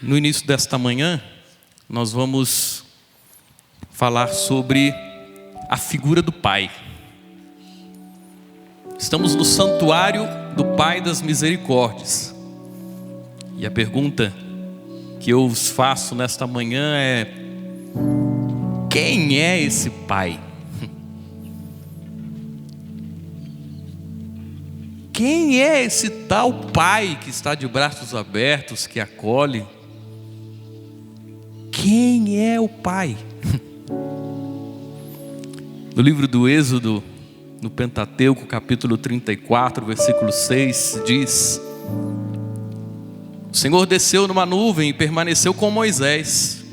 No início desta manhã, nós vamos falar sobre a figura do Pai. Estamos no santuário do Pai das Misericórdias. E a pergunta que eu vos faço nesta manhã é: quem é esse Pai? Quem é esse tal Pai que está de braços abertos, que acolhe? Quem é o Pai? No livro do Êxodo, no Pentateuco, capítulo 34, versículo 6, diz: o Senhor desceu numa nuvem e permaneceu com Moisés.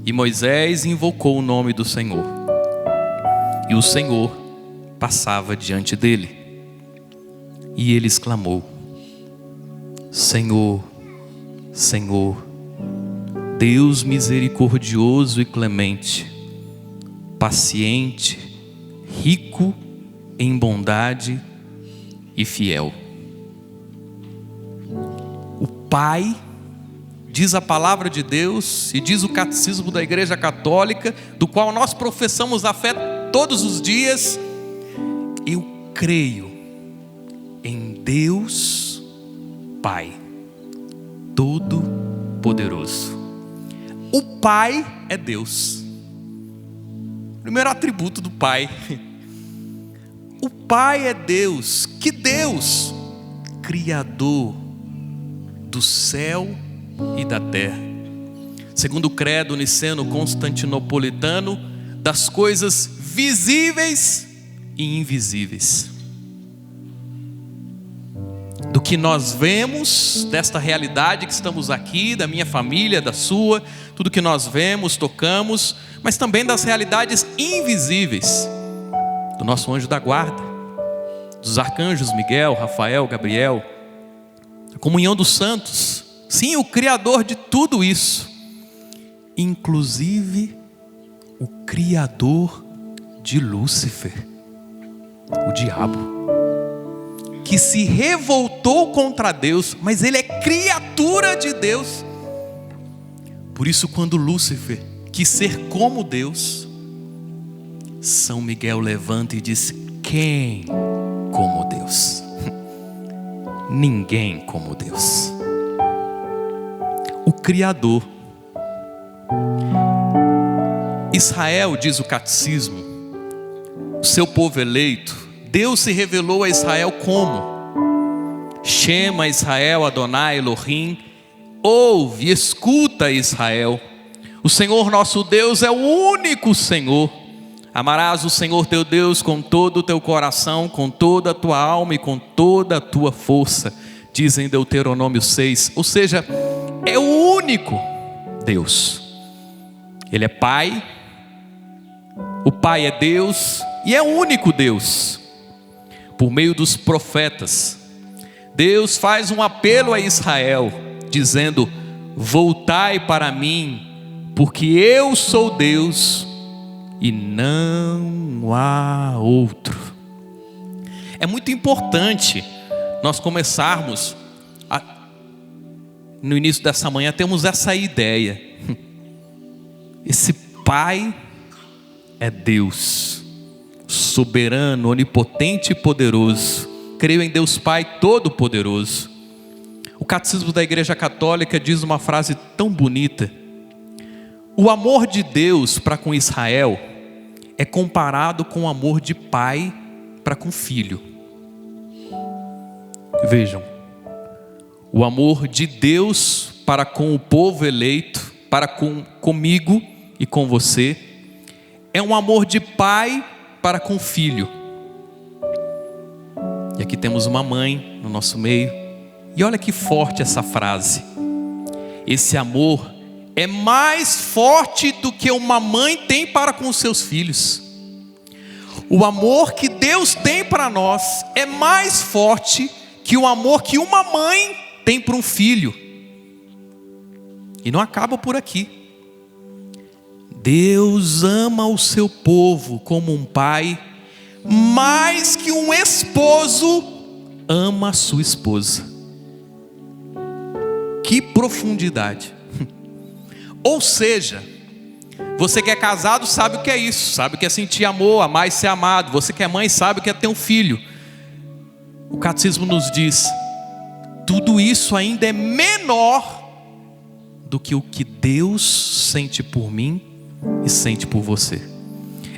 E Moisés invocou o nome do Senhor. E o Senhor passava diante dele. E ele exclamou: Senhor, Senhor, Deus misericordioso e clemente, paciente, rico em bondade e fiel. O Pai, diz a palavra de Deus e diz o catecismo da Igreja Católica, do qual nós professamos a fé todos os dias: eu creio em Deus Pai Todo-Poderoso. O Pai é Deus. Primeiro atributo do Pai. O Pai é Deus. Que Deus? Criador do céu e da terra. Segundo o credo niceno-constantinopolitano, das coisas visíveis e invisíveis. Do que nós vemos, desta realidade que estamos aqui, da minha família, da sua, tudo que nós vemos, tocamos, mas também das realidades invisíveis, do nosso anjo da guarda, dos arcanjos Miguel, Rafael, Gabriel, a comunhão dos santos. Sim, o Criador de tudo isso, inclusive o Criador de Lúcifer, o diabo, que se revoltou contra Deus, mas ele é criatura de Deus. Por isso, quando Lúcifer quis ser como Deus, São Miguel levanta e diz: quem como Deus? Ninguém como Deus. O Criador. Israel, diz o catecismo, o seu povo eleito, Deus se revelou a Israel como? Shema Israel Adonai Elohim. Ouve, escuta, Israel. O Senhor nosso Deus é o único Senhor. Amarás o Senhor teu Deus com todo o teu coração, com toda a tua alma e com toda a tua força, diz em Deuteronômio 6. Ou seja, é o único Deus. Ele é Pai, o Pai é Deus e é o único Deus. Por meio dos profetas, Deus faz um apelo a Israel, dizendo: voltai para mim, porque eu sou Deus e não há outro. É muito importante nós começarmos no início dessa manhã, temos essa ideia. Esse Pai é Deus, soberano, onipotente e poderoso. Creio em Deus Pai Todo-Poderoso. O catecismo da Igreja Católica diz uma frase tão bonita: o amor de Deus para com Israel é comparado com o amor de pai para com filho. Vejam, o amor de Deus para com o povo eleito, para comigo e com você, é um amor de pai para com filho. E aqui temos uma mãe no nosso meio, e olha que forte essa frase. Esse amor é mais forte do que uma mãe tem para com os seus filhos. O amor que Deus tem para nós é mais forte que o amor que uma mãe tem para um filho. E não acaba por aqui. Deus ama o seu povo como um pai, mais que um esposo ama a sua esposa. Que profundidade! Ou seja, você que é casado sabe o que é isso, sabe o que é sentir amor, amar e ser amado. Você que é mãe sabe o que é ter um filho. O catecismo nos diz: tudo isso ainda é menor do que o que Deus sente por mim e sente por você.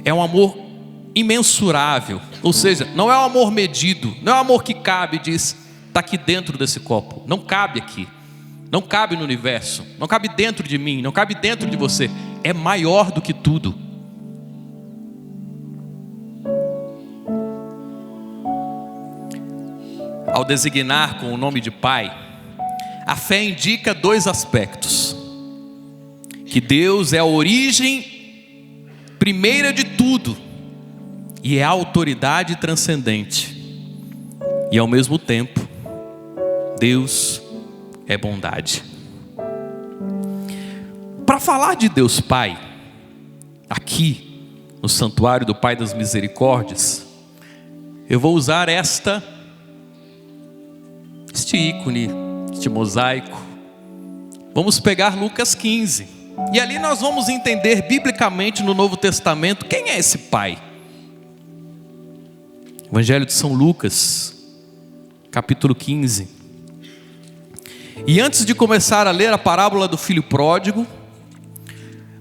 É um amor imensurável, ou seja, não é um amor medido, não é um amor que cabe e diz, está aqui dentro desse copo. Não cabe aqui, não cabe no universo, não cabe dentro de mim, não cabe dentro de você. É maior do que tudo. Ao designar com o nome de Pai, a fé indica dois aspectos: que Deus é a origem primeira de tudo e é a autoridade transcendente, e ao mesmo tempo Deus é bondade. Para falar de Deus Pai aqui no santuário do Pai das Misericórdias, eu vou usar este ícone, este mosaico. Vamos pegar Lucas 15 e ali nós vamos entender biblicamente no Novo Testamento quem é esse Pai. Evangelho de São Lucas, capítulo 15. E antes de começar a ler a parábola do filho pródigo,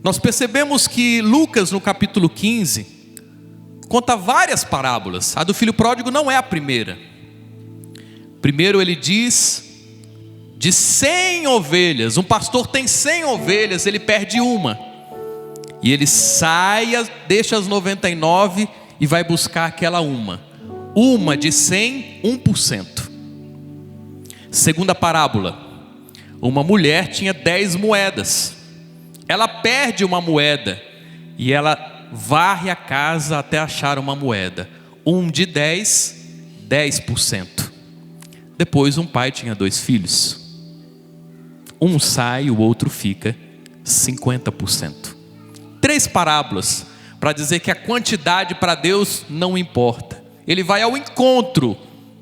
nós percebemos que Lucas, no capítulo 15, conta várias parábolas. A do filho pródigo não é a primeira. Primeiro ele diz de 100 ovelhas. Um pastor tem 100 ovelhas, ele perde uma. E ele sai, deixa as 99 e vai buscar aquela uma. Uma de 100, 1%. Segunda parábola. Uma mulher tinha 10 moedas. Ela perde uma moeda e ela varre a casa até achar uma moeda. Um de 10, 10%. Depois um pai tinha 2 filhos. Um sai, o outro fica, 50%. 3 parábolas para dizer que a quantidade para Deus não importa. Ele vai ao encontro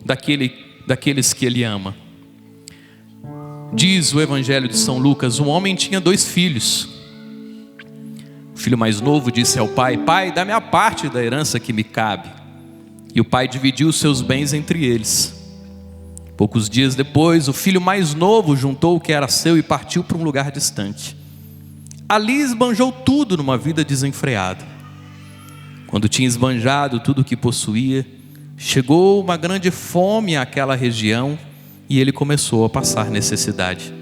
daqueles que Ele ama. Diz o Evangelho de São Lucas: um homem tinha 2 filhos. O filho mais novo disse ao pai: pai, dá-me a parte da herança que me cabe. E o pai dividiu os seus bens entre eles. Poucos dias depois, o filho mais novo juntou o que era seu e partiu para um lugar distante. Ali esbanjou tudo numa vida desenfreada. Quando tinha esbanjado tudo o que possuía, chegou uma grande fome àquela região e ele começou a passar necessidade.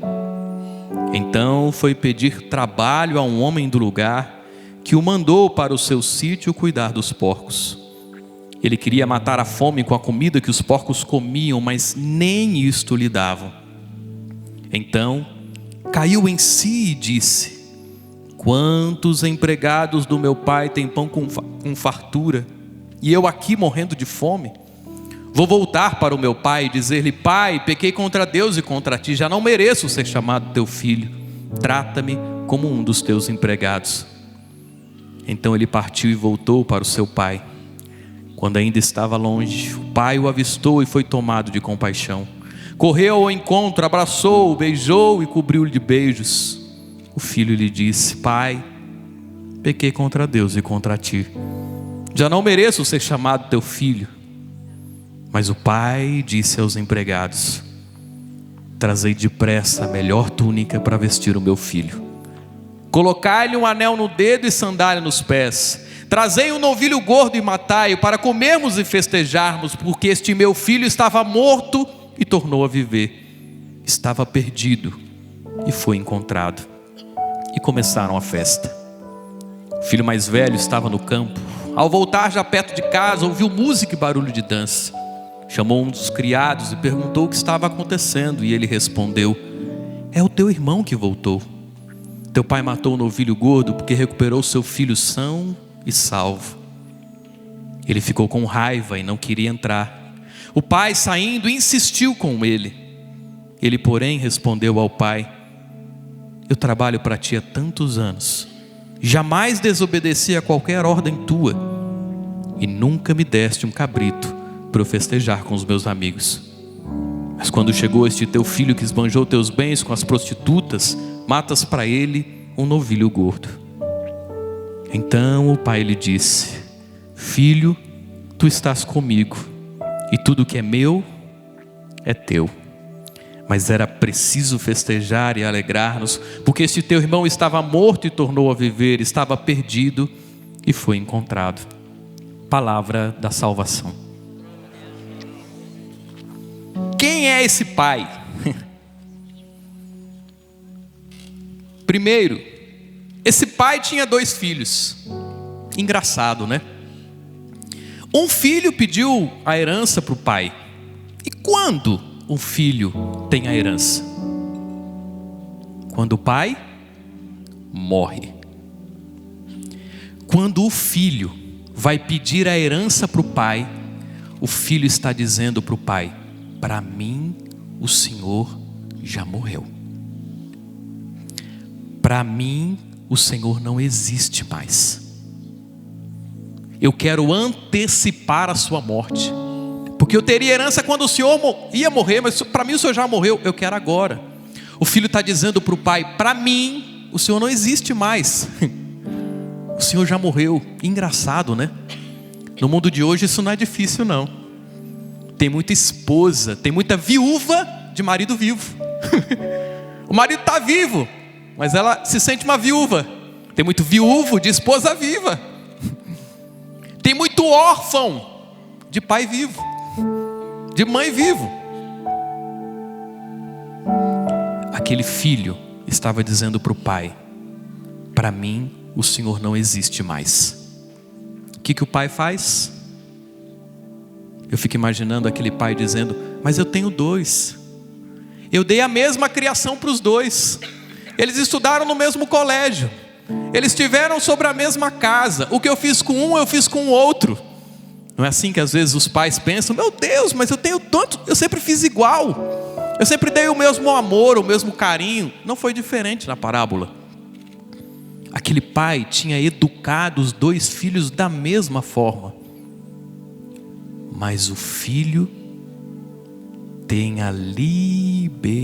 Então foi pedir trabalho a um homem do lugar, que o mandou para o seu sítio cuidar dos porcos. Ele queria matar a fome com a comida que os porcos comiam, mas nem isto lhe davam. Então caiu em si e disse: quantos empregados do meu pai têm pão com fartura, e eu aqui morrendo de fome? Vou voltar para o meu pai e dizer-lhe: pai, pequei contra Deus e contra ti, já não mereço ser chamado teu filho, trata-me como um dos teus empregados. Então ele partiu e voltou para o seu pai. Quando ainda estava longe, o pai o avistou e foi tomado de compaixão. Correu ao encontro, abraçou-o, beijou e cobriu-lhe de beijos. O filho lhe disse: pai, pequei contra Deus e contra ti, já não mereço ser chamado teu filho. Mas o pai disse aos empregados: trazei depressa a melhor túnica para vestir o meu filho. Colocai-lhe um anel no dedo e sandália nos pés. Trazei um novilho gordo e matai-o para comermos e festejarmos, porque este meu filho estava morto e tornou a viver. Estava perdido e foi encontrado. E começaram a festa. O filho mais velho estava no campo. Ao voltar já perto de casa, ouviu música e barulho de dança. Chamou um dos criados e perguntou o que estava acontecendo. E ele respondeu: é o teu irmão que voltou. Teu pai matou o novilho gordo porque recuperou seu filho são e salvo. Ele ficou com raiva e não queria entrar. O pai, saindo, insistiu com ele. Ele, porém, respondeu ao pai: eu trabalho para ti há tantos anos, jamais desobedeci a qualquer ordem tua, e nunca me deste um cabrito para eu festejar com os meus amigos. Mas quando chegou este teu filho que esbanjou teus bens com as prostitutas, matas para ele um novilho gordo. Então o pai lhe disse: filho, tu estás comigo, e tudo que é meu é teu. Mas era preciso festejar e alegrar-nos, porque este teu irmão estava morto e tornou a viver, estava perdido e foi encontrado. Palavra da salvação. Quem é esse pai? Primeiro, esse pai tinha 2 filhos. Engraçado, né? Um filho pediu a herança para o pai. E quando um filho tem a herança? Quando o pai morre. Quando o filho vai pedir a herança para o pai, o filho está dizendo para o pai: para mim o Senhor já morreu. Para mim o Senhor não existe mais. Eu quero antecipar a sua morte, porque eu teria herança quando o Senhor ia morrer, mas para mim o Senhor já morreu, eu quero agora. O filho está dizendo para o pai: para mim o Senhor não existe mais. O Senhor já morreu. Engraçado, né? No mundo de hoje isso não é difícil não. Tem muita esposa, tem muita viúva de marido vivo. O marido está vivo, mas ela se sente uma viúva. Tem muito viúvo de esposa viva. Tem muito órfão de pai vivo, de mãe vivo. Aquele filho estava dizendo para o pai: para mim o Senhor não existe mais. O que o pai faz? Eu fico imaginando aquele pai dizendo: mas eu tenho 2. Eu dei a mesma criação para os 2. Eles estudaram no mesmo colégio. Eles estiveram sobre a mesma casa. O que eu fiz com um, eu fiz com o outro. Não é assim que às vezes os pais pensam: meu Deus, mas eu tenho tanto, eu sempre fiz igual. Eu sempre dei o mesmo amor, o mesmo carinho. Não foi diferente na parábola. Aquele pai tinha educado os 2 filhos da mesma forma. Mas o filho tem a liberdade.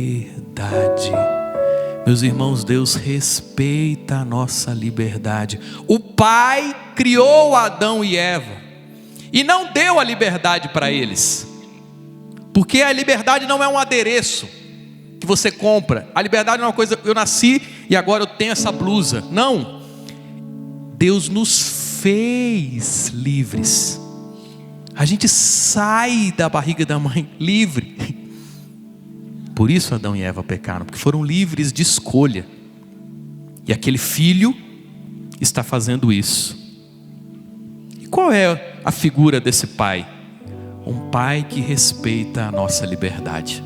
Meus irmãos, Deus respeita a nossa liberdade. O pai criou Adão e Eva e não deu a liberdade para eles, porque a liberdade não é um adereço que você compra. A liberdade não é uma coisa: eu nasci e agora eu tenho essa blusa. Não. Deus nos fez livres. A gente sai da barriga da mãe livre. Por isso Adão e Eva pecaram, porque foram livres de escolha. E aquele filho está fazendo isso. E qual é a figura desse pai? Um pai que respeita a nossa liberdade.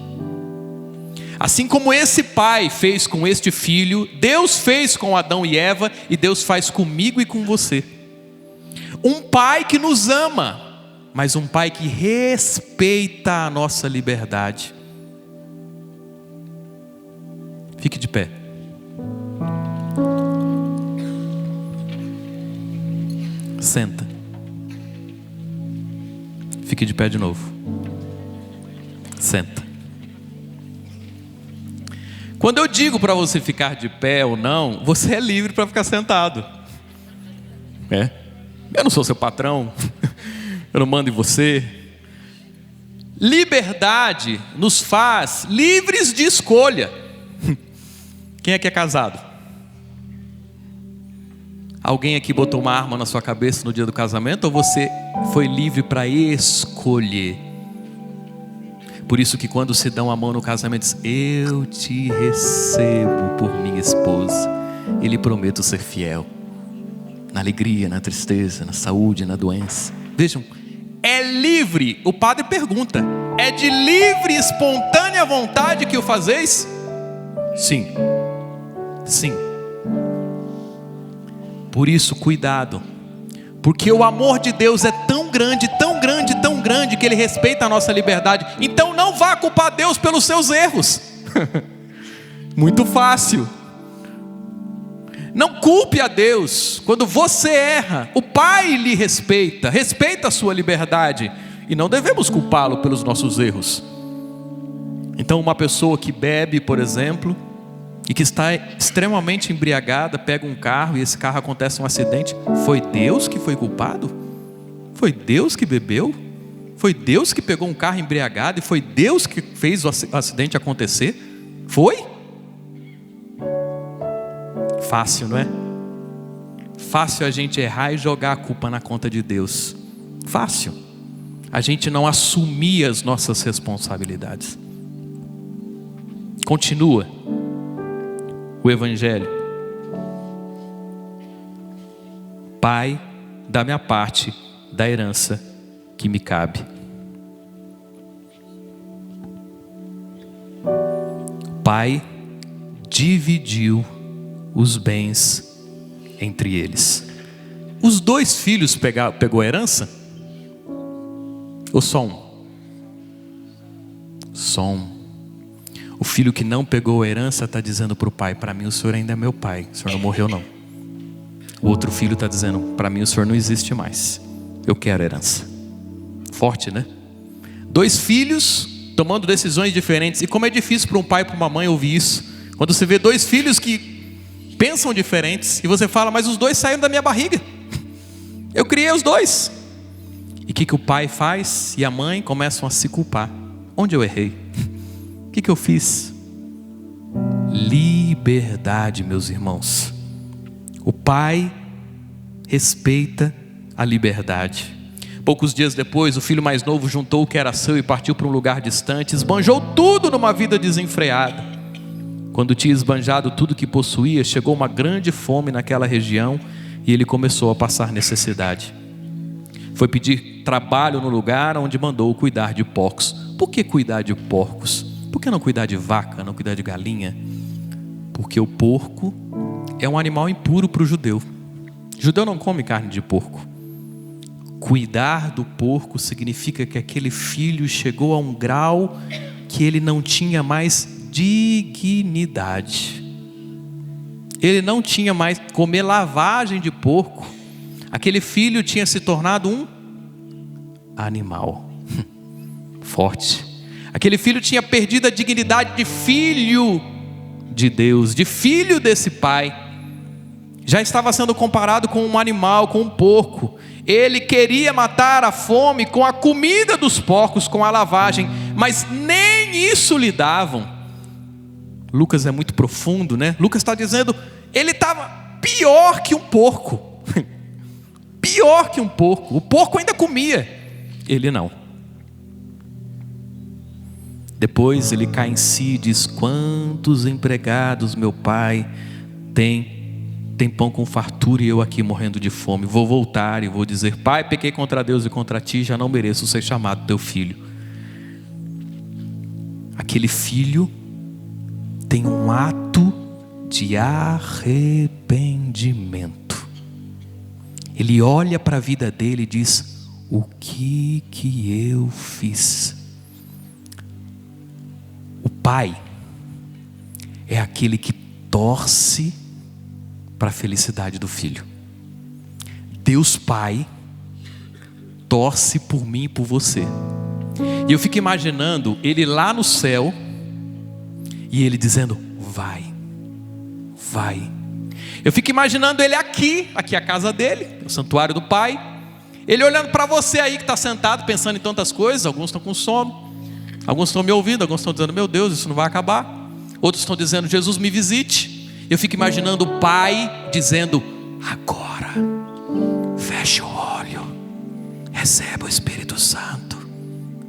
Assim como esse pai fez com este filho, Deus fez com Adão e Eva, e Deus faz comigo e com você. Um pai que nos ama, mas um pai que respeita a nossa liberdade. Fique de pé. Senta. Fique de pé de novo. Senta. Quando eu digo para você ficar de pé ou não, você é livre para ficar sentado. Eu não sou seu patrão. Eu não mando em você. Liberdade nos faz livres de escolha. Quem é casado? Alguém aqui botou uma arma na sua cabeça no dia do casamento, ou você foi livre para escolher? Por isso que quando se dão a mão no casamento, diz: eu te recebo por minha esposa e lhe prometo ser fiel, na alegria, na tristeza, na saúde, na doença. Vejam, é livre. O padre pergunta: é de livre e espontânea vontade que o fazeis? Sim. Sim. Por isso, cuidado, porque o amor de Deus é tão grande, tão grande, tão grande, que Ele respeita a nossa liberdade. Então não vá culpar Deus pelos seus erros. Muito fácil. Não culpe a Deus. Quando você erra, o Pai lhe respeita, respeita a sua liberdade, e não devemos culpá-lo pelos nossos erros. Então uma pessoa que bebe, por exemplo, e que está extremamente embriagada, pega um carro e esse carro acontece um acidente, foi Deus que foi culpado? Foi Deus que bebeu? Foi Deus que pegou um carro embriagado e foi Deus que fez o acidente acontecer? Foi? Fácil, não é? Fácil a gente errar e jogar a culpa na conta de Deus. Fácil a gente não assumir as nossas responsabilidades. Continua o Evangelho. Pai, dá-me a parte da herança que me cabe. Pai dividiu os bens entre eles. Os dois filhos pegou a herança? Ou só um? Só um. O filho que não pegou a herança está dizendo para o pai: para mim o senhor ainda é meu pai, o senhor não morreu não. O outro filho está dizendo: para mim o senhor não existe mais, eu quero a herança. Forte, né? Dois filhos tomando decisões diferentes. E como é difícil para um pai e para uma mãe ouvir isso, quando você vê dois filhos que pensam diferentes e você fala: mas os dois saíram da minha barriga, eu criei os dois. E o que o pai faz? E a mãe começam a se culpar: onde eu errei? O que eu fiz? Liberdade, meus irmãos. O pai respeita a liberdade. Poucos dias depois, o filho mais novo juntou o que era seu e partiu para um lugar distante. Esbanjou tudo numa vida desenfreada. Quando tinha esbanjado tudo que possuía, chegou uma grande fome naquela região e ele começou a passar necessidade. Foi pedir trabalho no lugar onde mandou cuidar de porcos. Por que cuidar de porcos? Por que não cuidar de vaca, não cuidar de galinha? Porque o porco é um animal impuro para o judeu. O judeu não come carne de porco. Cuidar do porco significa que aquele filho chegou a um grau que ele não tinha mais dignidade. Ele não tinha mais comer lavagem de porco. Aquele filho tinha se tornado um animal. Forte. Aquele filho tinha perdido a dignidade de filho de Deus, de filho desse pai. Já estava sendo comparado com um animal, com um porco. Ele queria matar a fome com a comida dos porcos, com a lavagem, mas nem isso lhe davam. Lucas é muito profundo, né? Lucas está dizendo, ele estava pior que um porco. Pior que um porco. O porco ainda comia, ele não. Depois ele cai em si e diz: quantos empregados meu pai tem pão com fartura e eu aqui morrendo de fome. Vou voltar e vou dizer: pai, pequei contra Deus e contra ti, já não mereço ser chamado teu filho. Aquele filho tem um ato de arrependimento. Ele olha para a vida dele e diz: o que eu fiz? O pai é aquele que torce para a felicidade do filho. Deus Pai torce por mim e por você. E eu fico imaginando ele lá no céu e ele dizendo: vai. Eu fico imaginando ele aqui é a casa dele, o santuário do Pai. Ele olhando para você aí que está sentado pensando em tantas coisas. Alguns estão com sono, alguns estão me ouvindo, alguns estão dizendo: meu Deus, isso não vai acabar. Outros estão dizendo: Jesus, me visite. Eu fico imaginando o pai dizendo: agora, feche o olho, receba o Espírito Santo,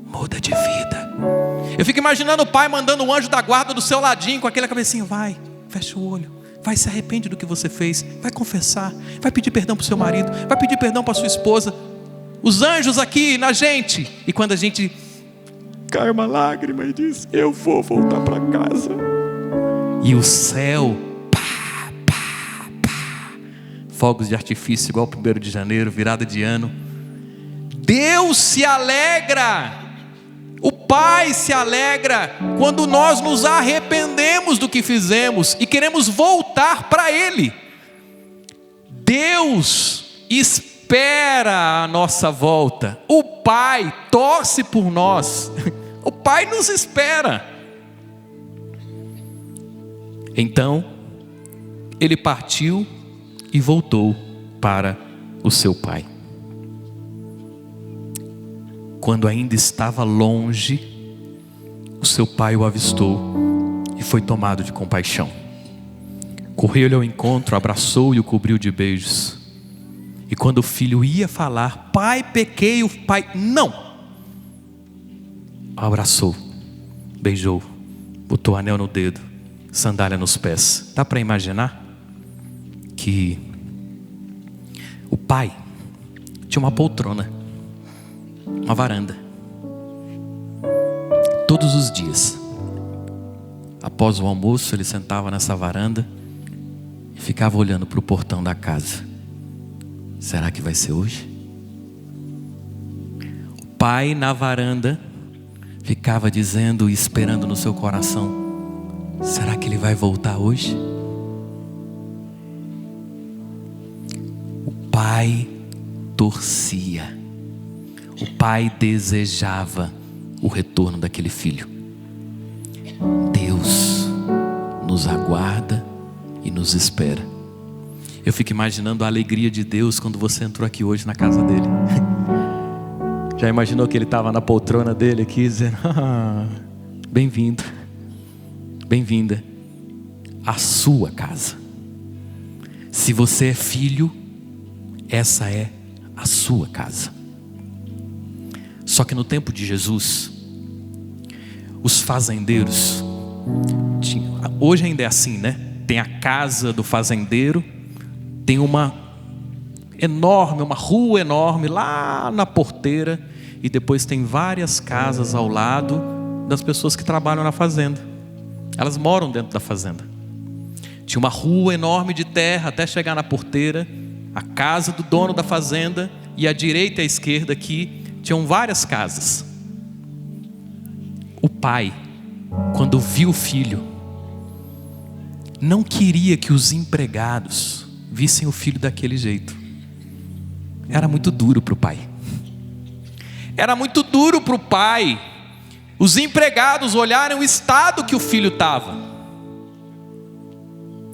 muda de vida. Eu fico imaginando o pai mandando o anjo da guarda do seu ladinho com aquela cabecinha: vai, fecha o olho, vai, se arrepende do que você fez, vai confessar, vai pedir perdão para o seu marido, vai pedir perdão para sua esposa. Os anjos aqui na gente. E quando a gente cai uma lágrima e diz: eu vou voltar para casa. E o céu, fogos de artifício igual 1º de janeiro, virada de ano. Deus se alegra, o Pai se alegra quando nós nos arrependemos do que fizemos e queremos voltar para Ele. Deus espera a nossa volta. O Pai torce por nós. O Pai nos espera. Então ele partiu e voltou para o seu pai. Quando ainda estava longe, o seu pai o avistou e foi tomado de compaixão. Correu-lhe ao encontro, abraçou e o cobriu de beijos. E quando o filho ia falar: pai, pequei, o pai não. O abraçou, beijou, botou anel no dedo, sandália nos pés. Dá para imaginar que o pai tinha uma poltrona, uma varanda. Todos os dias, após o almoço, ele sentava nessa varanda e ficava olhando para o portão da casa. Será que vai ser hoje? O pai na varanda ficava dizendo e esperando no seu coração: será que ele vai voltar hoje? O pai torcia, o pai desejava o retorno daquele filho. Deus nos aguarda e nos espera. Eu fico imaginando a alegria de Deus quando você entrou aqui hoje na casa dele. Já imaginou que ele estava na poltrona dele aqui dizendo: bem-vindo, bem-vinda à sua casa. Se você é filho, essa é a sua casa. Só que no tempo de Jesus, os fazendeiros tinham, hoje ainda é assim, né? Tem a casa do fazendeiro, tem uma rua enorme lá na porteira, e depois tem várias casas ao lado das pessoas que trabalham na fazenda. Elas moram dentro da fazenda. Tinha uma rua enorme de terra até chegar na porteira, a casa do dono da fazenda, e à direita e à esquerda aqui tinham várias casas. O pai, quando viu o filho, não queria que os empregados vissem o filho daquele jeito. Era muito duro para o pai. Era muito duro para o pai os empregados olharem o estado que o filho estava.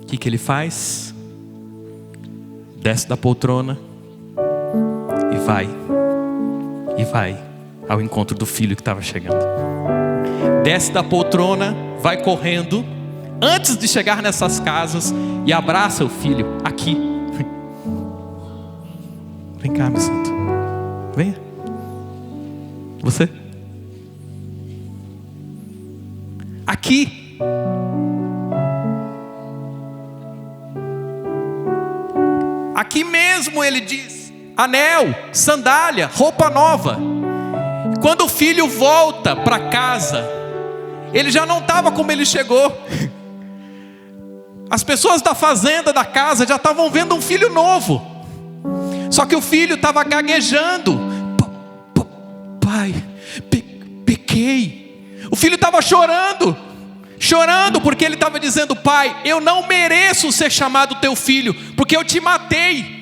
O que ele faz? Desce da poltrona e vai ao encontro do filho que estava chegando. Desce da poltrona, vai correndo, antes de chegar nessas casas, e abraça o filho. Aqui, vem cá, meu santo, venha. Você aqui. Aqui mesmo ele diz: anel, sandália, roupa nova. Quando o filho volta para casa, ele já não estava como ele chegou. As pessoas da fazenda, da casa, já estavam vendo um filho novo. Só que o filho estava gaguejando. Pai, pequei. O filho estava chorando porque ele estava dizendo: pai, eu não mereço ser chamado teu filho, porque eu te matei.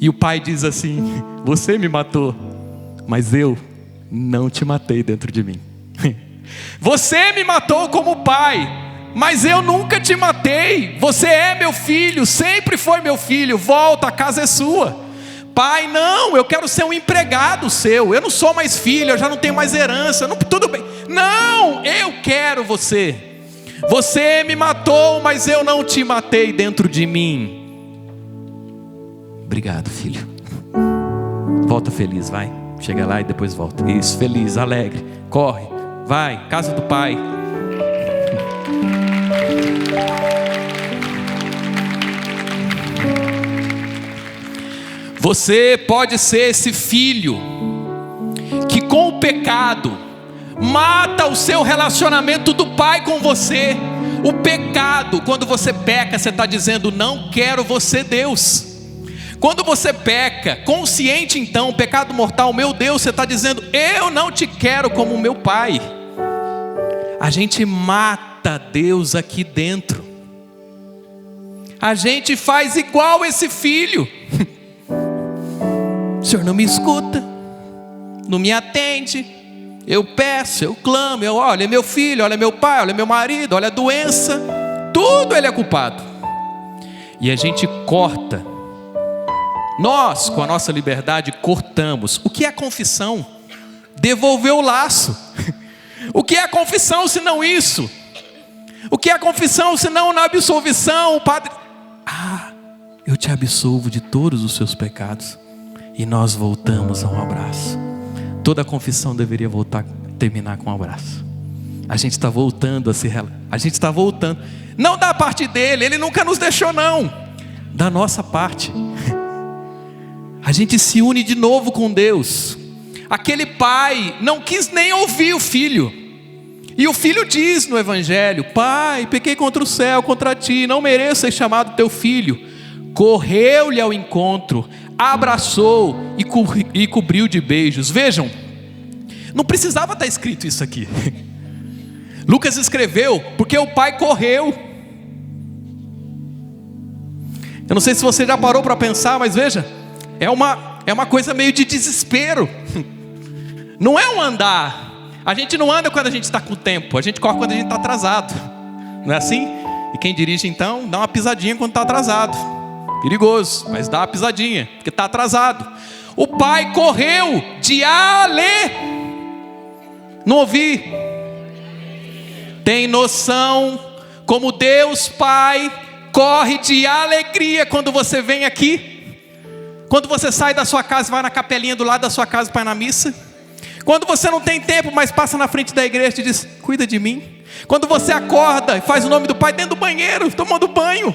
E o pai diz assim: você me matou, mas eu não te matei dentro de mim. Você me matou como pai, mas eu nunca te matei. Você é meu filho, sempre foi meu filho. Volta, a casa é sua. Pai, não, eu quero ser um empregado seu. Eu não sou mais filho, eu já não tenho mais herança. Não, tudo bem. Não, eu quero você. Você me matou, mas eu não te matei dentro de mim. Obrigado, filho. Volta feliz, vai. Chega lá e depois volta. Isso, feliz, alegre. Corre, vai, casa do pai. Você pode ser esse filho que com o pecado mata o seu relacionamento do pai com você. O pecado, quando você peca, você está dizendo: não quero você, Deus. Quando você peca, consciente então, pecado mortal, meu Deus, você está dizendo: eu não te quero como meu pai. A gente mata Deus aqui dentro. A gente faz igual esse filho. O Senhor não me escuta, não me atende. Eu peço, eu clamo, olha meu filho, olha meu pai, olha meu marido, olha a doença. tudo ele é culpado. E a gente corta. Nós, com a nossa liberdade, cortamos. O que é confissão? Devolver o laço. O que é confissão se não isso? O que é confissão se não na absolvição? O padre, eu te absolvo de todos os seus pecados. E nós voltamos a um abraço. Toda confissão deveria terminar com um abraço. A gente está voltando a se relacionar. A gente está voltando. Não da parte dele, ele nunca nos deixou não. Da nossa parte. A gente se une de novo com Deus. Aquele pai não quis nem ouvir o filho. E o filho diz no evangelho: Pai, pequei contra o céu, contra ti, não mereço ser chamado teu filho. Correu-lhe ao encontro, abraçou e cobriu de beijos. Vejam, não precisava estar escrito isso aqui. Lucas escreveu porque o pai correu. Eu não sei se você já parou para pensar, mas veja, é uma coisa meio de desespero. Não é um andar. A gente não anda quando a gente está com tempo, a gente corre quando a gente está atrasado. Não é assim? E quem dirige então, dá uma pisadinha quando está atrasado. Perigoso, mas dá uma pisadinha, porque está atrasado. O pai correu de Não ouvi. Tem noção como Deus Pai corre de alegria quando você vem aqui? Quando você sai da sua casa e vai na capelinha do lado da sua casa para ir na missa? Quando você não tem tempo, mas passa na frente da igreja e diz: cuida de mim. Quando você acorda e faz o nome do Pai dentro do banheiro, tomando banho.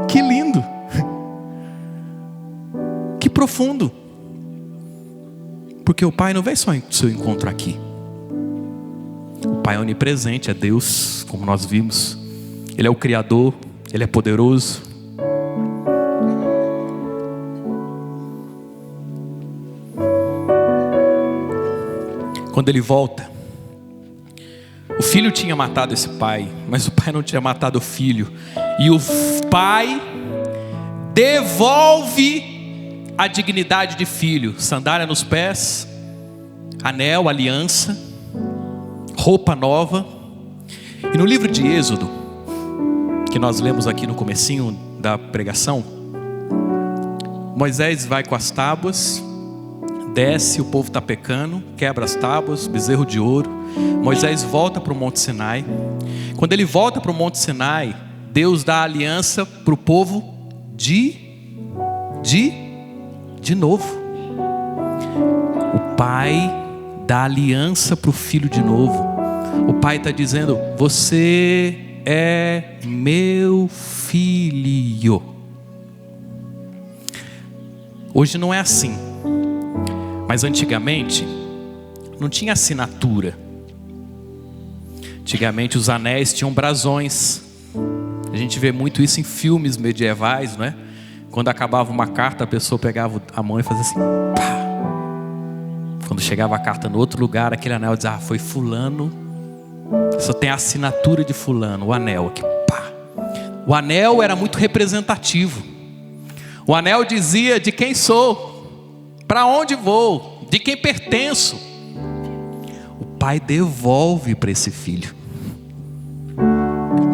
Que lindo. Que profundo. Porque o Pai não vem só em seu encontro aqui. O Pai é onipresente, é Deus, como nós vimos. Ele é o Criador, Ele é poderoso. Quando ele volta, o filho tinha matado esse pai, mas o pai não tinha matado o filho. E o pai devolve a dignidade de filho: sandália nos pés, anel, aliança, roupa nova. E no livro de Êxodo, que nós lemos aqui no comecinho da pregação, Moisés vai com as tábuas, desce, o povo está pecando, quebra as tábuas, bezerro de ouro. Moisés volta para o Monte Sinai. Quando ele volta para o Monte Sinai, Deus dá a aliança para o povo de novo. O pai dá aliança para o filho de novo. O pai está dizendo: você é meu filho. Hoje não é assim. Mas antigamente não tinha assinatura. Antigamente os anéis tinham brasões. A gente vê muito isso em filmes medievais, não é? Quando acabava uma carta, a pessoa pegava a mão e fazia assim, pá. Quando chegava a carta no outro lugar, aquele anel dizia: foi fulano. Só tem a assinatura de fulano, o anel aqui, pá. O anel era muito representativo. O anel dizia de quem sou, para onde vou, de quem pertenço. O pai devolve para esse filho: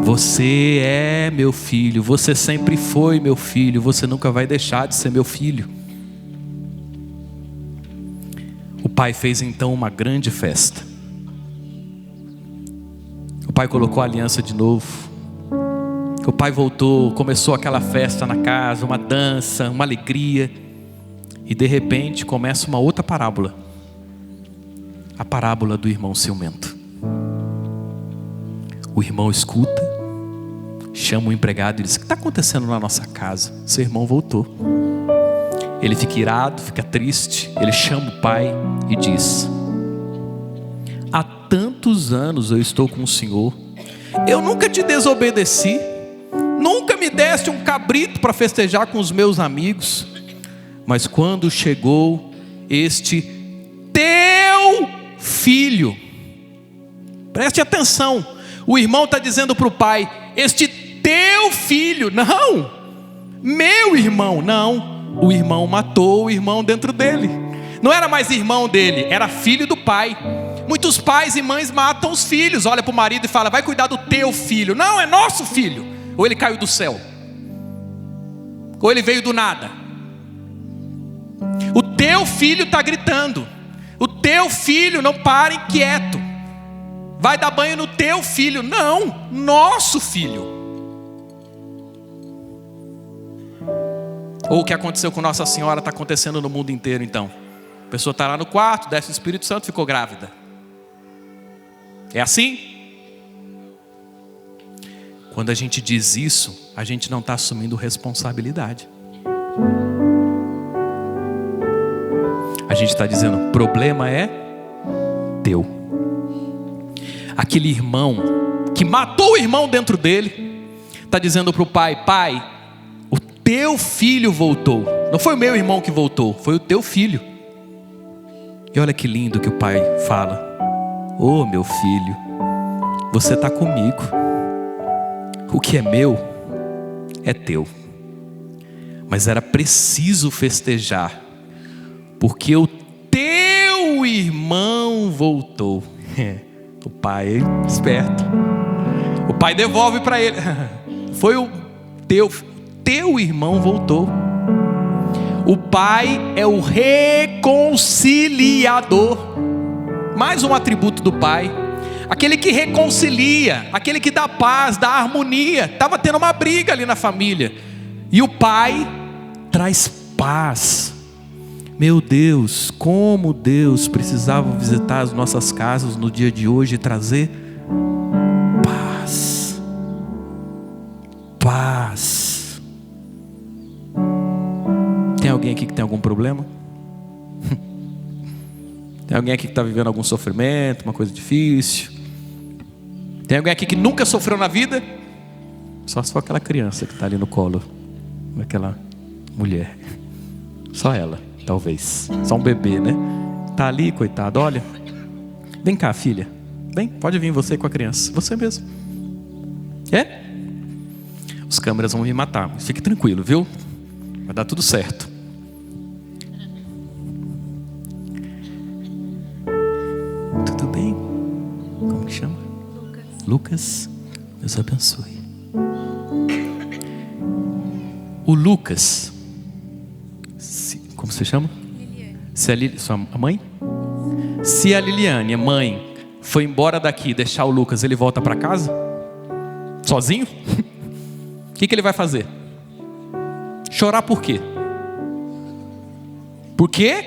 você é meu filho, você sempre foi meu filho, você nunca vai deixar de ser meu filho. O pai fez então uma grande festa. O pai colocou a aliança de novo. O pai voltou, começou aquela festa na casa, uma dança, uma alegria. E de repente começa uma outra parábola. A parábola do irmão ciumento. O irmão escuta, chama o empregado e diz: o que está acontecendo na nossa casa? Seu irmão voltou. Ele fica irado, fica triste. Ele chama o pai e diz: há tantos anos eu estou com o Senhor, eu nunca te desobedeci, nunca me deste um cabrito para festejar com os meus amigos. Mas quando chegou este teu filho, preste atenção, o irmão está dizendo para o pai: este teu filho, não, meu irmão, não. O irmão matou o irmão dentro dele. Não era mais irmão dele, era filho do pai. Muitos pais e mães matam os filhos. Olha para o marido e fala: vai cuidar do teu filho. Não, é nosso filho. Ou ele caiu do céu, ou ele veio do nada. O teu filho está gritando. O teu filho não para inquieto. Vai dar banho no teu filho. Não, nosso filho. Ou o que aconteceu com Nossa Senhora está acontecendo no mundo inteiro então. A pessoa está lá no quarto, desce o Espírito Santo, ficou grávida. É assim? Quando a gente diz isso, a gente não está assumindo responsabilidade. A gente está dizendo: o problema é teu. Aquele irmão que matou o irmão dentro dele está dizendo para o pai: pai, o teu filho voltou. Não foi o meu irmão que voltou, foi o teu filho. E olha que lindo que o pai fala: ô meu filho, você está comigo. O que é meu é teu. Mas era preciso festejar, porque o teu irmão voltou. O pai é esperto. O pai devolve para ele: foi o teu irmão voltou. O pai é o reconciliador. Mais um atributo do pai. Aquele que reconcilia, aquele que dá paz, dá harmonia. Estava tendo uma briga ali na família, e o pai traz paz. Meu Deus, como Deus precisava visitar as nossas casas no dia de hoje e trazer paz. Paz. Tem alguém aqui que tem algum problema? Tem alguém aqui que está vivendo algum sofrimento, uma coisa difícil? Tem alguém aqui que nunca sofreu na vida? Só se for aquela criança que está ali no colo daquela mulher. Só ela, talvez. Só um bebê, né? Está ali, coitado. Olha, vem cá, filha. Vem, pode vir você com a criança. Você mesmo. É? Os câmeras vão me matar, mas fique tranquilo, viu? Vai dar tudo certo. Tudo bem? Como que chama? Lucas. Deus abençoe. O Lucas, como você chama? Liliane. Sua mãe? Se a Liliane, a mãe, foi embora daqui, deixar o Lucas, ele volta para casa? Sozinho? O que ele vai fazer? Chorar por quê? Por quê?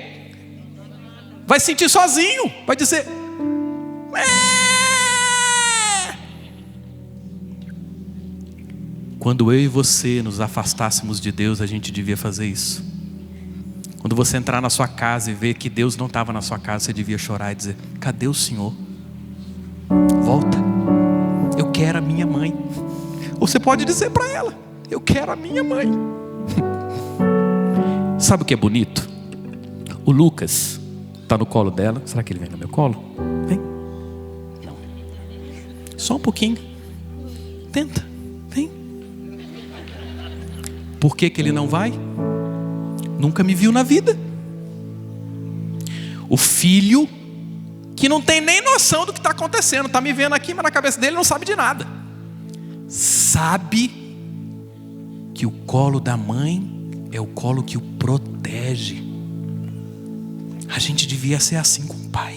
Vai sentir sozinho. Vai dizer: Quando eu e você nos afastássemos de Deus, a gente devia fazer isso. Quando você entrar na sua casa e ver que Deus não estava na sua casa, você devia chorar e dizer: cadê o Senhor? Volta. Eu quero a minha mãe. Ou você pode dizer para ela: eu quero a minha mãe. Sabe o que é bonito? O Lucas está no colo dela. Será que ele vem no meu colo? Vem. Não. Só um pouquinho. Tenta. Vem. Por que ele não vai? Nunca me viu na vida. O filho que não tem nem noção do que está acontecendo, está me vendo aqui, mas na cabeça dele não sabe de nada. Sabe que o colo da mãe é o colo que o protege. A gente devia ser assim com o pai.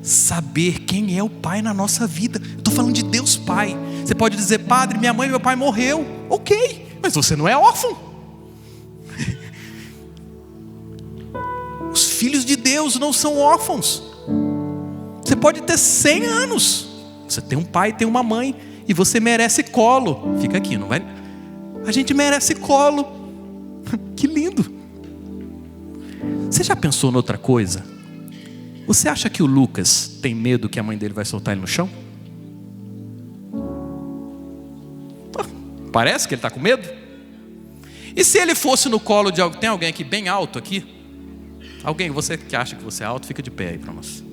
Saber quem é o pai na nossa vida. Eu estou falando de Deus Pai. Você pode dizer: padre, minha mãe e meu pai morreu. Ok, mas você não é órfão. Os filhos de Deus não são órfãos. Você pode ter 100 anos. Você tem um pai, tem uma mãe, e você merece colo. Fica aqui, não vai? A gente merece colo. Que lindo. Você já pensou noutra coisa? Você acha que o Lucas tem medo que a mãe dele vai soltar ele no chão? Parece que ele está com medo. E se ele fosse no colo de alguém? Tem alguém aqui bem alto aqui? Alguém, você que acha que você é alto, fica de pé aí para nós.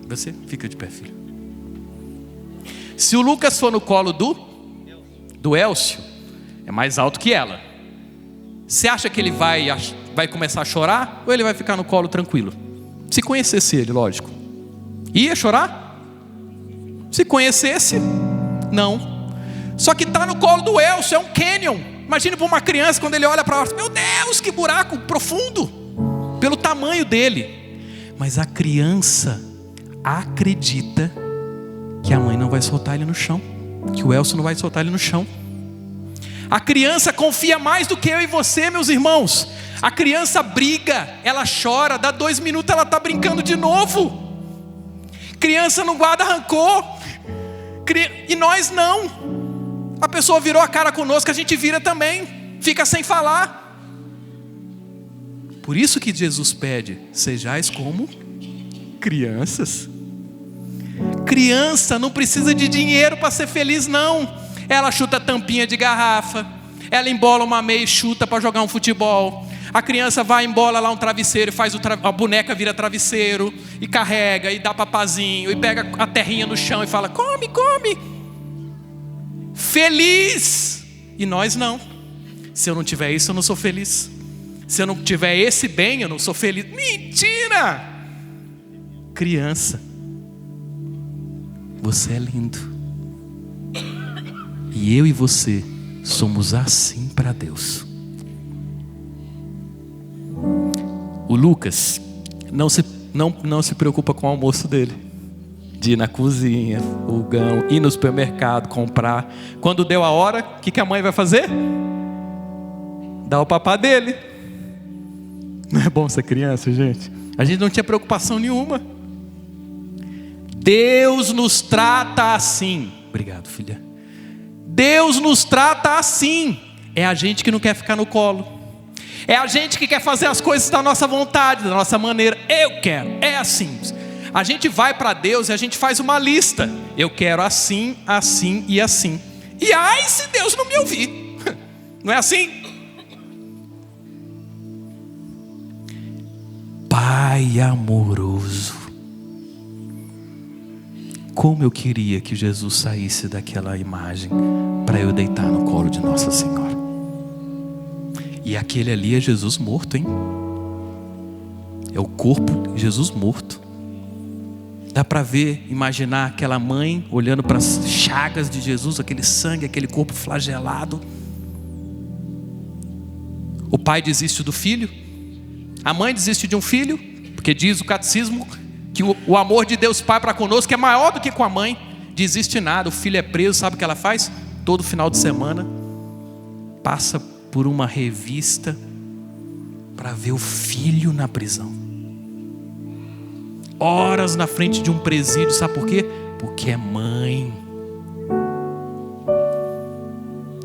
Você fica de pé, filho. Se o Lucas for no colo do Elcio, é mais alto que ela. Você acha que ele vai começar a chorar, ou ele vai ficar no colo tranquilo? Se conhecesse ele, lógico. Ia chorar? Se conhecesse, não. Só que está no colo do Elcio, é um canyon. Imagine para uma criança quando ele olha para lá, meu Deus, que buraco profundo, pelo tamanho dele. Mas a criança acredita que a mãe não vai soltar ele no chão, que o Elcio não vai soltar ele no chão. A criança confia mais do que eu e você, meus irmãos. A criança briga, ela chora, dá 2 minutos ela está brincando de novo. Criança não guarda rancor. E nós não. A pessoa virou a cara conosco, a gente vira também, fica sem falar. Por isso que Jesus pede: sejais como crianças. Criança não precisa de dinheiro para ser feliz, não. Ela chuta tampinha de garrafa, ela embola uma meia e chuta para jogar um futebol. A criança vai, embola lá um travesseiro e faz a boneca vira travesseiro, e carrega, e dá papazinho, e pega a terrinha no chão e fala: come, come. Feliz. E nós não. Se eu não tiver isso, eu não sou feliz. Se eu não tiver esse bem, eu não sou feliz. Mentira! Criança, você é lindo. E eu e você somos assim para Deus. O Lucas não se preocupa com o almoço dele, de ir na cozinha, fogão, ir no supermercado, comprar. Quando deu a hora, o que a mãe vai fazer? Dá o papá dele. Não é bom ser criança, gente? A gente não tinha preocupação nenhuma. Deus nos trata assim. Obrigado, filha. Deus nos trata assim. É a gente que não quer ficar no colo. É a gente que quer fazer as coisas da nossa vontade, da nossa maneira. Eu quero, é assim. A gente vai para Deus e a gente faz uma lista. Eu quero assim, assim e assim. E ai se Deus não me ouvir. Não é assim? Pai amoroso. Como eu queria que Jesus saísse daquela imagem para eu deitar no colo de Nossa Senhora. E aquele ali é Jesus morto, hein? É o corpo de Jesus morto. Dá para ver, imaginar aquela mãe olhando para as chagas de Jesus, aquele sangue, aquele corpo flagelado. O pai desiste do filho, a mãe desiste de um filho, porque diz o catecismo que o amor de Deus Pai para conosco é maior do que com a mãe. Desiste nada, o filho é preso, sabe o que ela faz? Todo final de semana passa por uma revista para ver o filho na prisão. Horas na frente de um presídio, sabe por quê? Porque é mãe.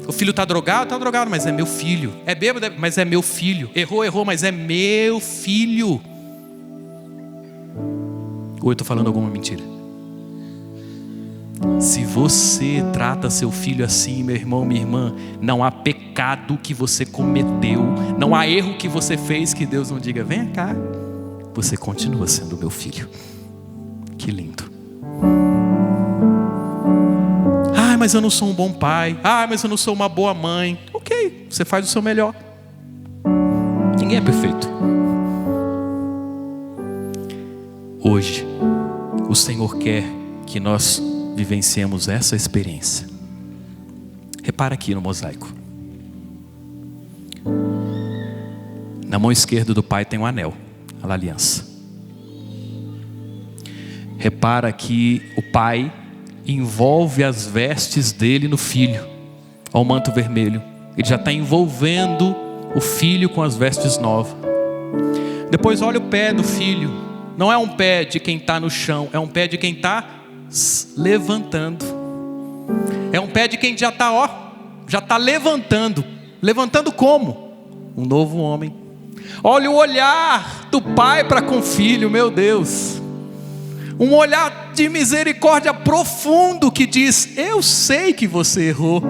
O filho está drogado, mas é meu filho. É bêbado, mas é meu filho. Errou, mas é meu filho. Ou eu estou falando alguma mentira? Se você trata seu filho assim, meu irmão, minha irmã, não há pecado que você cometeu, não há erro que você fez que Deus não diga: vem cá, você continua sendo meu filho. Que lindo. Ah, mas eu não sou um bom pai. Ah, mas eu não sou uma boa mãe. Ok, você faz o seu melhor. Ninguém é perfeito. Hoje, o Senhor quer que nós vivenciemos essa experiência. Repara aqui no mosaico. Na mão esquerda do pai tem um anel, a aliança. Repara que o pai envolve as vestes dele no filho, ao manto vermelho. Ele já está envolvendo o filho com as vestes novas. Depois olha o pé do filho. Não é um pé de quem está no chão, é um pé de quem está levantando. É um pé de quem já está levantando. Levantando como? Um novo homem. Olha o olhar do pai para com o filho, meu Deus. Um olhar de misericórdia profundo que diz: eu sei que você errou.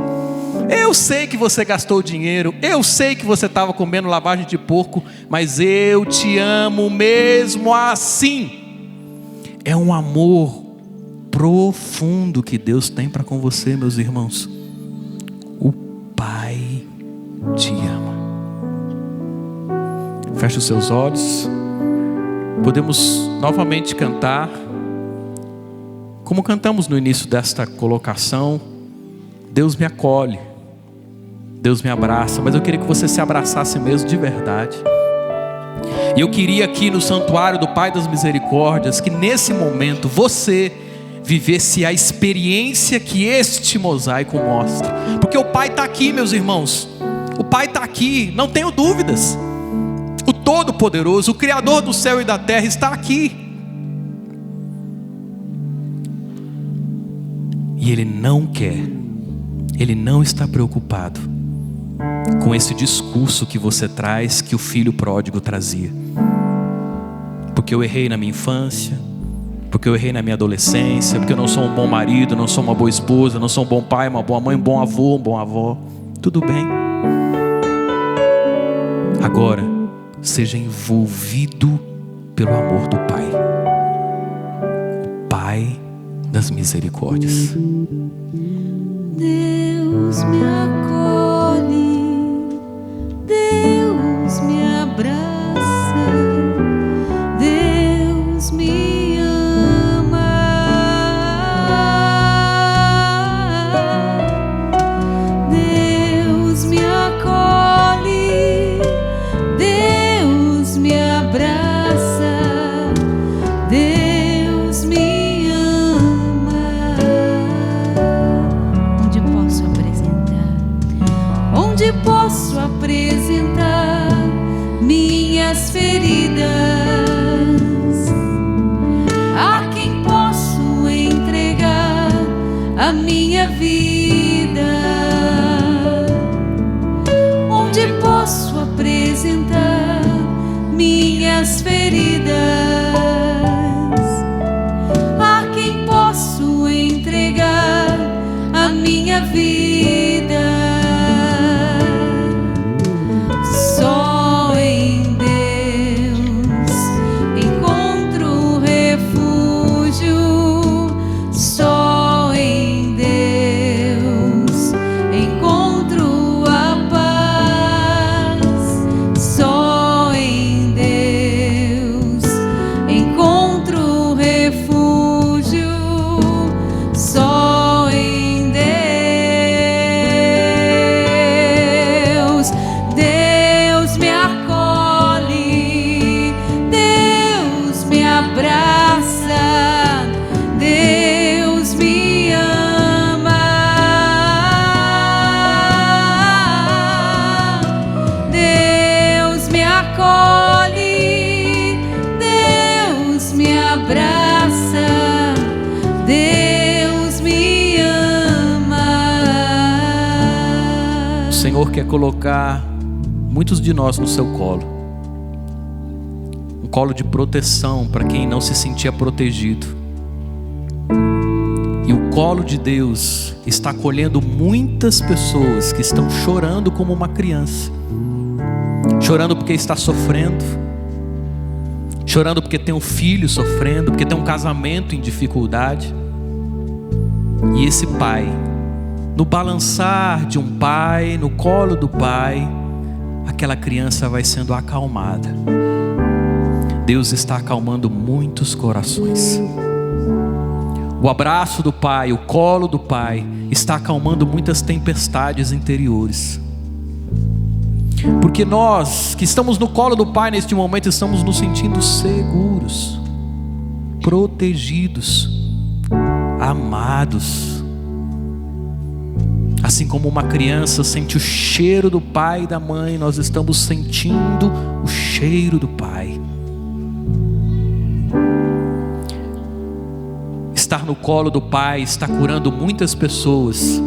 Eu sei que você gastou dinheiro. Eu sei que você estava comendo lavagem de porco. Mas eu te amo mesmo assim. É um amor profundo que Deus tem para com você, meus irmãos. O Pai te ama. Feche os seus olhos. podemos novamente cantar, como cantamos no início desta colocação: Deus me acolhe, Deus me abraça. Mas eu queria que você se abraçasse mesmo de verdade. E eu queria aqui no santuário do Pai das Misericórdias, que nesse momento você vivesse a experiência que este mosaico mostra. Porque o Pai está aqui, meus irmãos. O Pai está aqui, não tenho dúvidas. O Todo-Poderoso, o Criador do céu e da terra está aqui. E Ele não quer, Ele não está preocupado com esse discurso que você traz, que o filho pródigo trazia. Porque eu errei na minha infância, porque eu errei na minha adolescência, porque eu não sou um bom marido, não sou uma boa esposa, não sou um bom pai, uma boa mãe, um bom avô, um bom avó. Tudo bem. Agora, seja envolvido pelo amor do Pai, o Pai das misericórdias. Deus me acolhe, Deus me abraça, Deus me ama, Deus me acolhe, Deus me abraça, Deus me ama. Onde posso apresentar minhas feridas? A quem posso entregar a minha vida? Onde posso apresentar minhas feridas? A quem posso entregar a minha vida? Só em Deus encontro refúgio, só em Deus encontro a paz, só em Deus encontro refúgio, só em Deus. Deus me acolhe, Deus me abraça, Deus me ama, Deus me acolhe, Deus me abraça, Deus me ama. O Senhor quer colocar muitos de nós no seu colo, um colo de proteção para quem não se sentia protegido. E o colo de Deus está acolhendo muitas pessoas que estão chorando como uma criança, chorando porque está sofrendo, chorando porque tem um filho sofrendo, porque tem um casamento em dificuldade. E esse pai, no balançar de um pai, no colo do pai, aquela criança vai sendo acalmada. Deus está acalmando muitos corações. O abraço do pai, o colo do pai está acalmando muitas tempestades interiores. Porque nós que estamos no colo do pai neste momento estamos nos sentindo seguros, protegidos, amados. Assim como uma criança sente o cheiro do pai e da mãe, nós estamos sentindo o cheiro do pai. Estar no colo do pai está curando muitas pessoas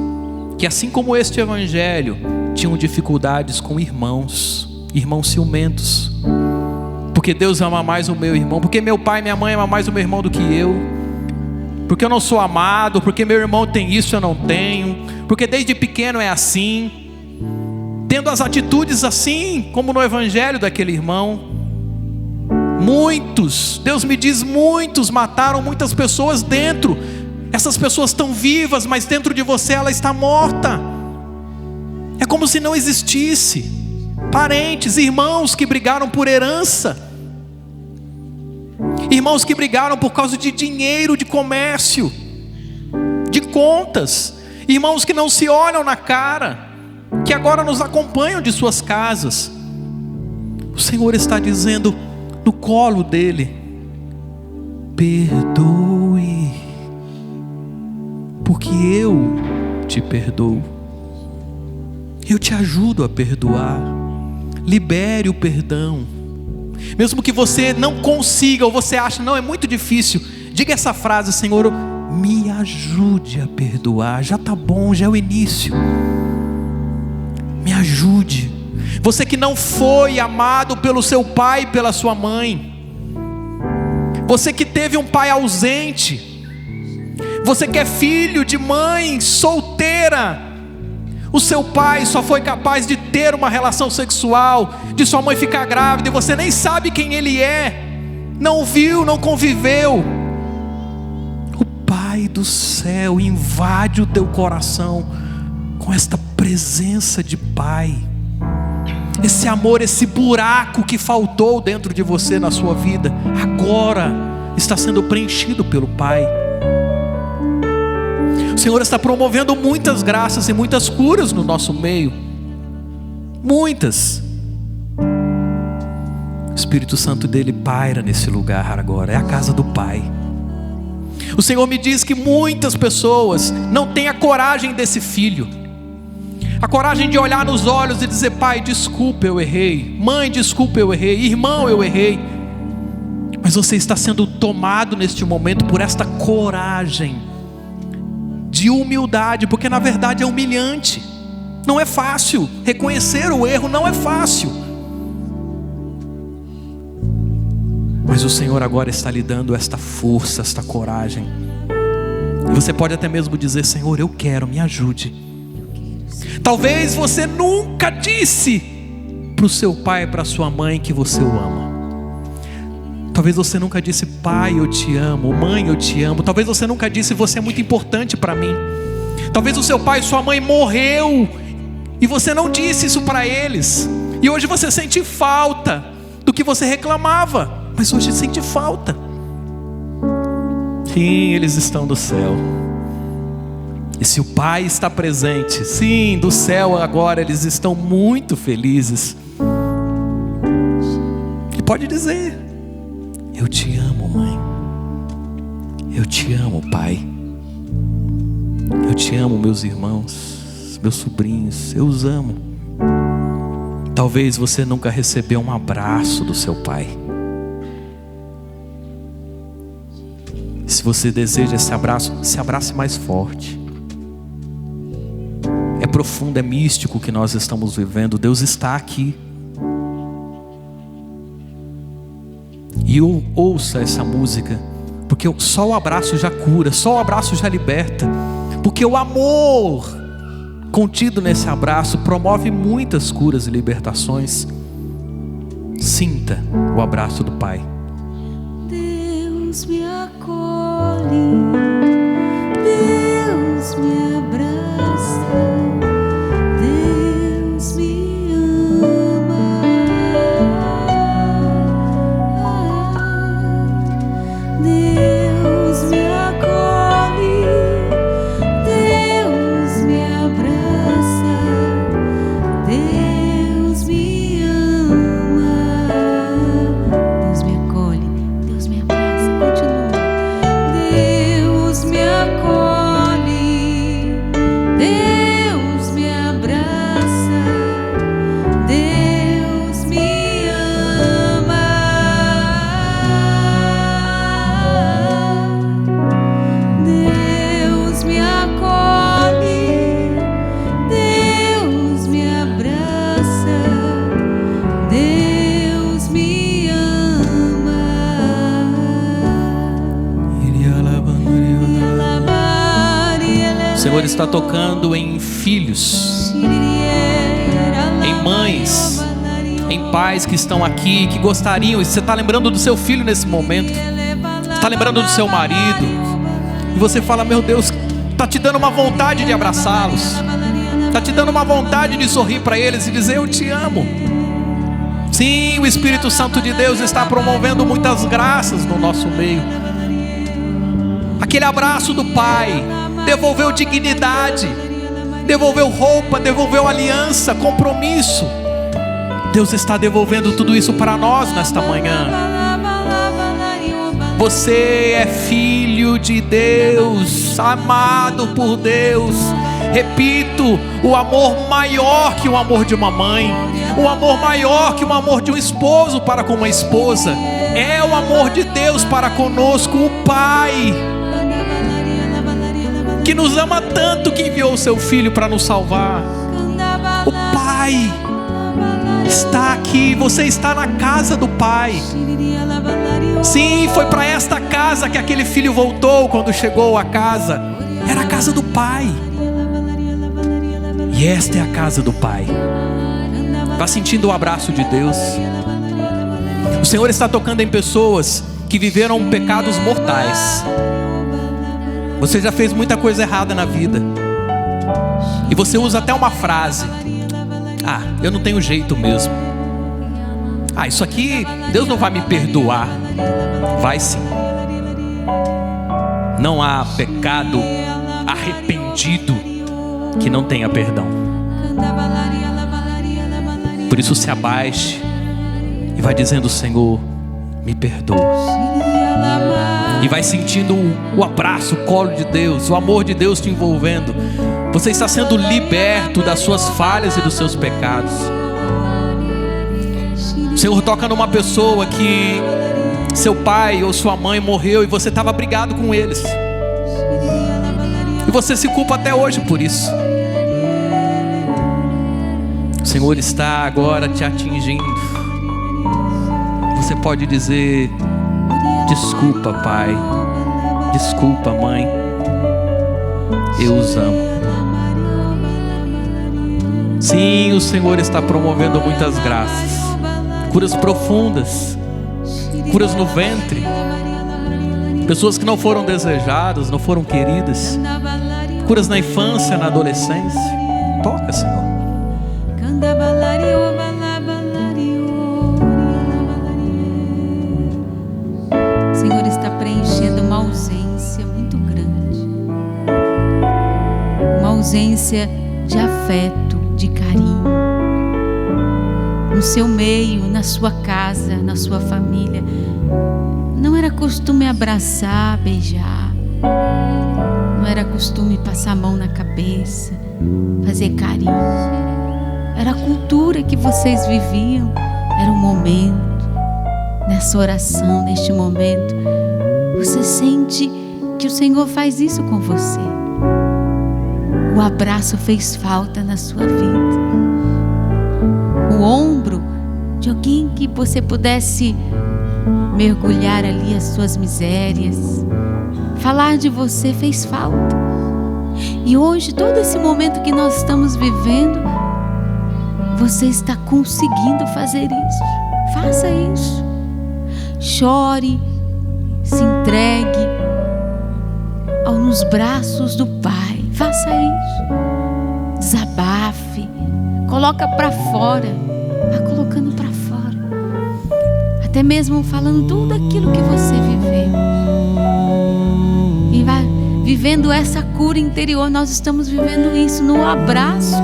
que, assim como este evangelho, tinham dificuldades com irmãos ciumentos. Porque Deus ama mais o meu irmão, porque meu pai e minha mãe amam mais o meu irmão do que eu, porque eu não sou amado, porque meu irmão tem isso e eu não tenho, porque desde pequeno é assim, tendo as atitudes assim como no evangelho daquele irmão. Muitos, Deus me diz, muitos mataram muitas pessoas dentro. Essas pessoas estão vivas, mas dentro de você ela está morta. É como se não existisse. Parentes, irmãos que brigaram por herança. Irmãos que brigaram por causa de dinheiro, de comércio, de contas. Irmãos que não se olham na cara, que agora nos acompanham de suas casas. O Senhor está dizendo no colo dele: perdoe, porque eu te perdoo. Eu te ajudo a perdoar. Libere o perdão. Mesmo que você não consiga, ou você acha, não, é muito difícil, diga essa frase: Senhor, me ajude a perdoar. Já está bom, já é o início. Me ajude. Você que não foi amado pelo seu pai e pela sua mãe, você que teve um pai ausente, você que é filho de mãe solteira, o seu pai só foi capaz de ter uma relação sexual, de sua mãe ficar grávida, e você nem sabe quem ele é, não viu, não conviveu. O Pai do céu invade o teu coração com esta presença de Pai. Esse amor, esse buraco que faltou dentro de você na sua vida, agora está sendo preenchido pelo Pai. O Senhor está promovendo muitas graças e muitas curas no nosso meio. Muitas. O Espírito Santo dele paira nesse lugar agora. É a casa do Pai. O Senhor me diz que muitas pessoas não têm a coragem desse filho, a coragem de olhar nos olhos e dizer: pai, desculpa, eu errei. Mãe, desculpa, eu errei. Irmão, eu errei. Mas você está sendo tomado neste momento por esta coragem de humildade, porque na verdade é humilhante. Não é fácil reconhecer o erro, não é fácil. Mas o Senhor agora está lhe dando esta força, esta coragem. E você pode até mesmo dizer: Senhor, eu quero, me ajude. Talvez você nunca disse para o seu pai e para a sua mãe que você o ama. Talvez você nunca disse: pai, eu te amo. Mãe, eu te amo. Talvez você nunca disse: você é muito importante para mim. Talvez o seu pai e sua mãe morreu e você não disse isso para eles. E hoje você sente falta do que você reclamava. Mas hoje sente falta. Sim, eles estão do céu. E se o Pai está presente, sim, do céu agora eles estão muito felizes. E pode dizer: eu te amo, mãe. Eu te amo, pai. Eu te amo, meus irmãos, meus sobrinhos, eu os amo. Talvez você nunca recebeu um abraço do seu pai. Se você deseja esse abraço, se abrace mais forte. É profundo, é místico o que nós estamos vivendo. Deus está aqui. E ouça essa música, porque só o abraço já cura, só o abraço já liberta. Porque o amor contido nesse abraço promove muitas curas e libertações. Sinta o abraço do Pai. Deus me acolhe, Deus me abraça, Deus me ama, Deus me acolhe, Deus me abraça, Deus me ama, Deus me acolhe, Deus me abraça, continua. Deus me acolhe, Deus me abraça, Deus me ama, Deus me acolhe, Deus me abraça, Deus me ama. O Senhor está tocando em filhos, em mães, em pais que estão aqui, que gostariam. E você está lembrando do seu filho nesse momento, está lembrando do seu marido, e você fala: meu Deus, está te dando uma vontade de abraçá-los, está te dando uma vontade de sorrir para eles e dizer: eu te amo. Sim, o Espírito Santo de Deus está promovendo muitas graças no nosso meio. Aquele abraço do Pai devolveu dignidade, devolveu roupa, devolveu aliança, compromisso. Deus está devolvendo tudo isso para nós nesta manhã. Você é filho de Deus, amado por Deus. Repito, o amor maior que o amor de uma mãe, o amor maior que o amor de um esposo para com uma esposa, é o amor de Deus para conosco, o Pai, que nos ama tanto que enviou o seu Filho para nos salvar. O Pai está aqui, você está na casa do Pai. Sim, foi para esta casa que aquele filho voltou quando chegou à casa. Era a casa do Pai. E esta é a casa do Pai. Está sentindo o abraço de Deus? O Senhor está tocando em pessoas que viveram pecados mortais. Você já fez muita coisa errada na vida. E você usa até uma frase: ah, eu não tenho jeito mesmo. Ah, isso aqui Deus não vai me perdoar. Vai sim. Não há pecado arrependido que não tenha perdão. Por isso se abaixe e vai dizendo: Senhor, me perdoa. E vai sentindo o abraço, o colo de Deus, o amor de Deus te envolvendo. Você está sendo liberto das suas falhas e dos seus pecados. O Senhor toca numa pessoa que seu pai ou sua mãe morreu e você estava brigado com eles. E você se culpa até hoje por isso. O Senhor está agora te atingindo. Você pode dizer: desculpa, pai. Desculpa, mãe. Eu os amo. Sim, o Senhor está promovendo muitas graças. Curas profundas. Curas no ventre. Pessoas que não foram desejadas, não foram queridas. Curas na infância, na adolescência. Toca, Senhor. O Senhor está preenchendo uma ausência muito grande. Uma ausência de afeto, de carinho. No seu meio, na sua casa, na sua família, não era costume abraçar, beijar. Não era costume passar a mão na cabeça, fazer carinho. Era a cultura que vocês viviam. Era um momento. Nessa oração, neste momento, você sente que o Senhor faz isso com você. O abraço fez falta na sua vida. O ombro de alguém que você pudesse mergulhar ali as suas misérias. Falar de você fez falta. E hoje, todo esse momento que nós estamos vivendo, você está conseguindo fazer isso. Faça isso. Chore, se entregue nos braços do Pai. Faça isso. Desabafe. Coloca para fora. Vá colocando para fora. Até mesmo falando tudo aquilo que você viveu. E vai vivendo essa cura interior. Nós estamos vivendo isso no abraço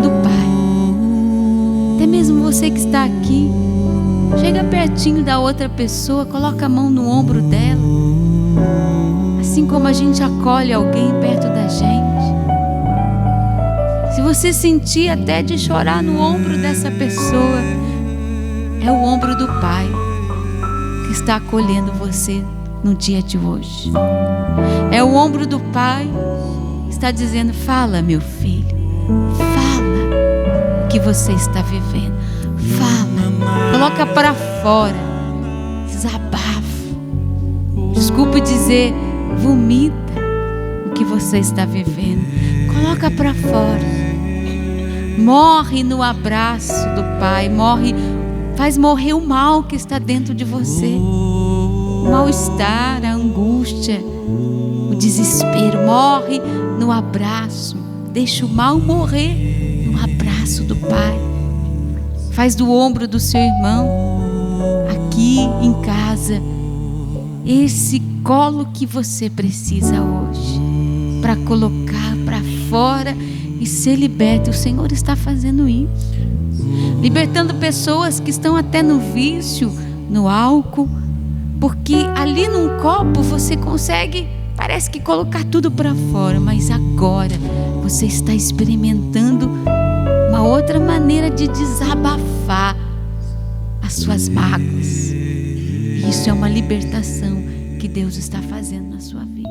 do Pai. Até mesmo você que está aqui, chega pertinho da outra pessoa, coloca a mão no ombro dela. Assim como a gente acolhe alguém perto da gente. Se você sentir até de chorar no ombro dessa pessoa, é o ombro do Pai que está acolhendo você no dia de hoje. É o ombro do Pai que está dizendo: fala, meu filho, fala o que você está vivendo. Fala, coloca para fora, desabafa. Desculpe dizer, vomita o que você está vivendo. Coloca para fora. Morre no abraço do Pai. Morre, faz morrer o mal que está dentro de você. O mal-estar, a angústia, o desespero. Morre no abraço. Deixa o mal morrer no abraço do Pai. Faz do ombro do seu irmão, aqui em casa, esse colo que você precisa hoje, para colocar para fora e ser liberto. O Senhor está fazendo isso, libertando pessoas que estão até no vício, no álcool, porque ali num copo você consegue, parece que colocar tudo para fora, mas agora você está experimentando uma outra maneira de desabafar as suas mágoas. E isso é uma libertação que Deus está fazendo na sua vida.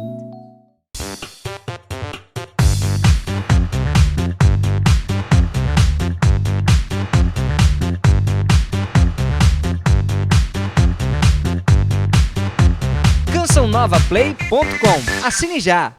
CançãoNovaPlay.com. Assine já!